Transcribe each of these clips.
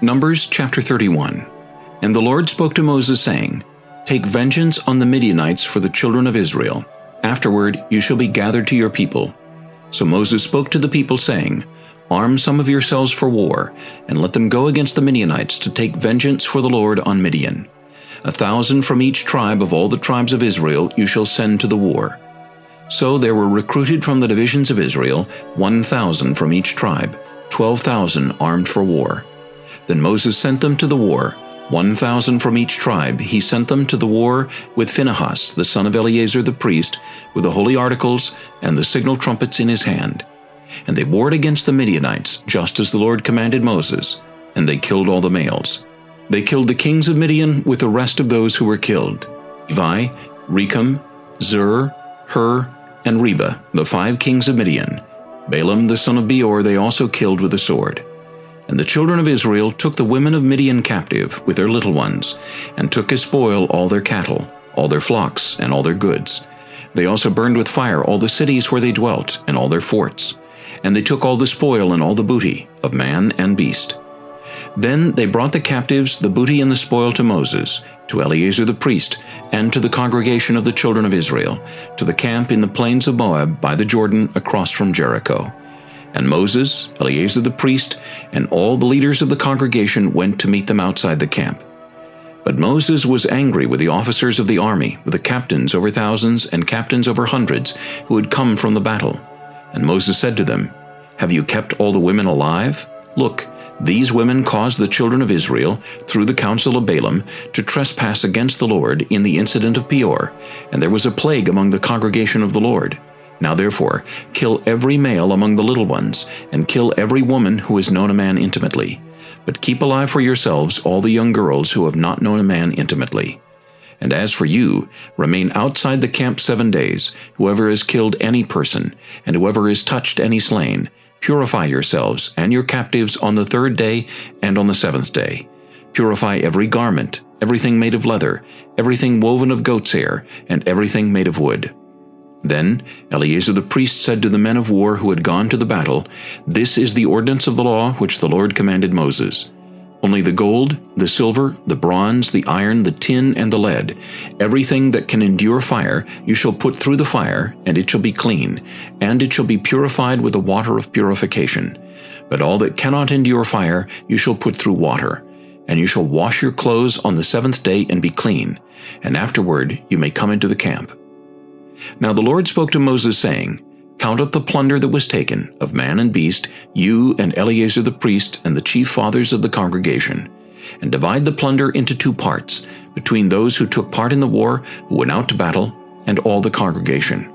Numbers chapter 31. And the Lord spoke to Moses, saying, Take vengeance on the Midianites for the children of Israel. Afterward you shall be gathered to your people. So Moses spoke to the people, saying, Arm some of yourselves for war, and let them go against the Midianites to take vengeance for the Lord on Midian. 1,000 from each tribe of all the tribes of Israel you shall send to the war. So there were recruited from the divisions of Israel 1,000 from each tribe, 12,000 armed for war. Then Moses sent them to the war, 1,000 from each tribe. He sent them to the war with Phinehas, the son of Eleazar the priest, with the holy articles and the signal trumpets in his hand. And they warred against the Midianites, just as the Lord commanded Moses, and they killed all the males. They killed the kings of Midian with the rest of those who were killed: Levi, Recham, Zur, Hur, and Reba, the 5 kings of Midian. Balaam the son of Beor they also killed with the sword. And the children of Israel took the women of Midian captive with their little ones, and took as spoil all their cattle, all their flocks, and all their goods. They also burned with fire all the cities where they dwelt, and all their forts. And they took all the spoil and all the booty, of man and beast. Then they brought the captives, the booty and the spoil to Moses, to Eleazar the priest, and to the congregation of the children of Israel, to the camp in the plains of Moab by the Jordan across from Jericho. And Moses, Eleazar the priest, and all the leaders of the congregation went to meet them outside the camp. But Moses was angry with the officers of the army, with the captains over thousands and captains over hundreds, who had come from the battle. And Moses said to them, Have you kept all the women alive? Look, these women caused the children of Israel, through the counsel of Balaam, to trespass against the Lord in the incident of Peor, and there was a plague among the congregation of the Lord. Now therefore, kill every male among the little ones, and kill every woman who has known a man intimately. But keep alive for yourselves all the young girls who have not known a man intimately. And as for you, remain outside the camp 7 days, whoever has killed any person, and whoever has touched any slain. Purify yourselves and your captives on the 3rd day and on the 7th day. Purify every garment, everything made of leather, everything woven of goat's hair, and everything made of wood. Then Eleazar the priest said to the men of war who had gone to the battle, This is the ordinance of the law which the Lord commanded Moses. Only the gold, the silver, the bronze, the iron, the tin, and the lead, everything that can endure fire, you shall put through the fire, and it shall be clean, and it shall be purified with the water of purification. But all that cannot endure fire, you shall put through water. And you shall wash your clothes on the 7th day and be clean, and afterward you may come into the camp. Now the Lord spoke to Moses, saying, Count up the plunder that was taken, of man and beast, you and Eleazar the priest and the chief fathers of the congregation, and divide the plunder into 2 parts, between those who took part in the war, who went out to battle, and all the congregation.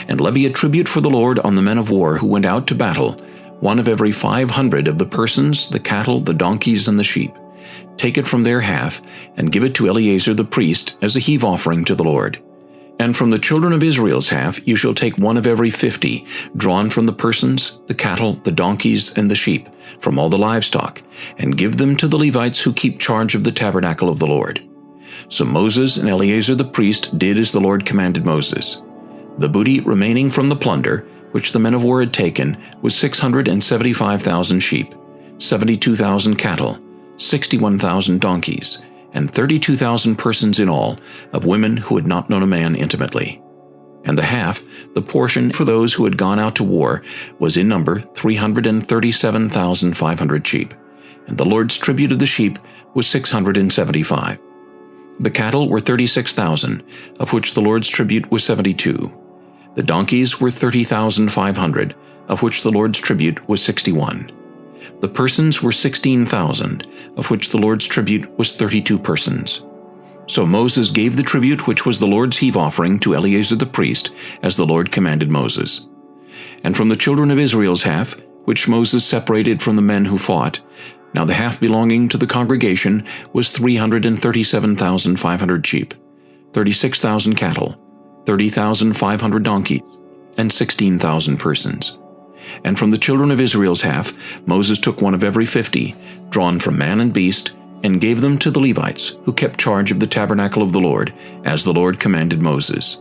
And levy a tribute for the Lord on the men of war who went out to battle, 1 of every 500 of the persons, the cattle, the donkeys, and the sheep. Take it from their half, and give it to Eleazar the priest as a heave offering to the Lord. And from the children of Israel's half you shall take 1 of every 50, drawn from the persons, the cattle, the donkeys, and the sheep, from all the livestock, and give them to the Levites who keep charge of the tabernacle of the Lord. So Moses and Eleazar the priest did as the Lord commanded Moses. The booty remaining from the plunder, which the men of war had taken, was 675,000 sheep, 72,000 cattle, 61,000 donkeys, and 32,000 persons in all, of women who had not known a man intimately. And the half, the portion for those who had gone out to war, was in number 337,500 sheep, and the Lord's tribute of the sheep was 675. The cattle were 36,000, of which the Lord's tribute was 72. The donkeys were 30,500, of which the Lord's tribute was 61. The persons were 16,000, of which the Lord's tribute was 32 persons. So Moses gave the tribute which was the Lord's heave offering to Eleazar the priest, as the Lord commanded Moses. And from the children of Israel's half, which Moses separated from the men who fought, now the half belonging to the congregation was 337,500 sheep, 36,000 cattle, 30,500 donkeys, and 16,000 persons. And from the children of Israel's half, Moses took 1 of every 50, drawn from man and beast, and gave them to the Levites, who kept charge of the tabernacle of the Lord, as the Lord commanded Moses.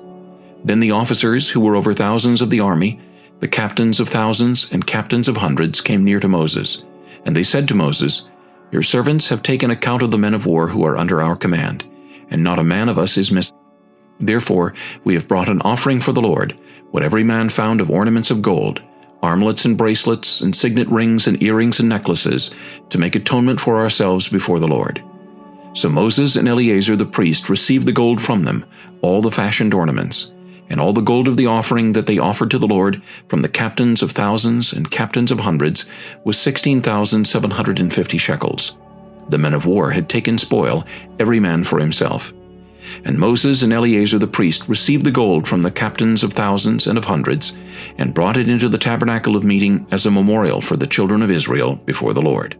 Then the officers, who were over thousands of the army, the captains of thousands and captains of hundreds, came near to Moses. And they said to Moses, Your servants have taken account of the men of war who are under our command, and not a man of us is missing. Therefore we have brought an offering for the Lord, what every man found of ornaments of gold, armlets and bracelets, and signet rings and earrings and necklaces, to make atonement for ourselves before the Lord. So Moses and Eleazar the priest received the gold from them, all the fashioned ornaments, and all the gold of the offering that they offered to the Lord from the captains of thousands and captains of hundreds was 16,750 shekels. The men of war had taken spoil, every man for himself. And Moses and Eleazar the priest received the gold from the captains of thousands and of hundreds, and brought it into the tabernacle of meeting as a memorial for the children of Israel before the Lord.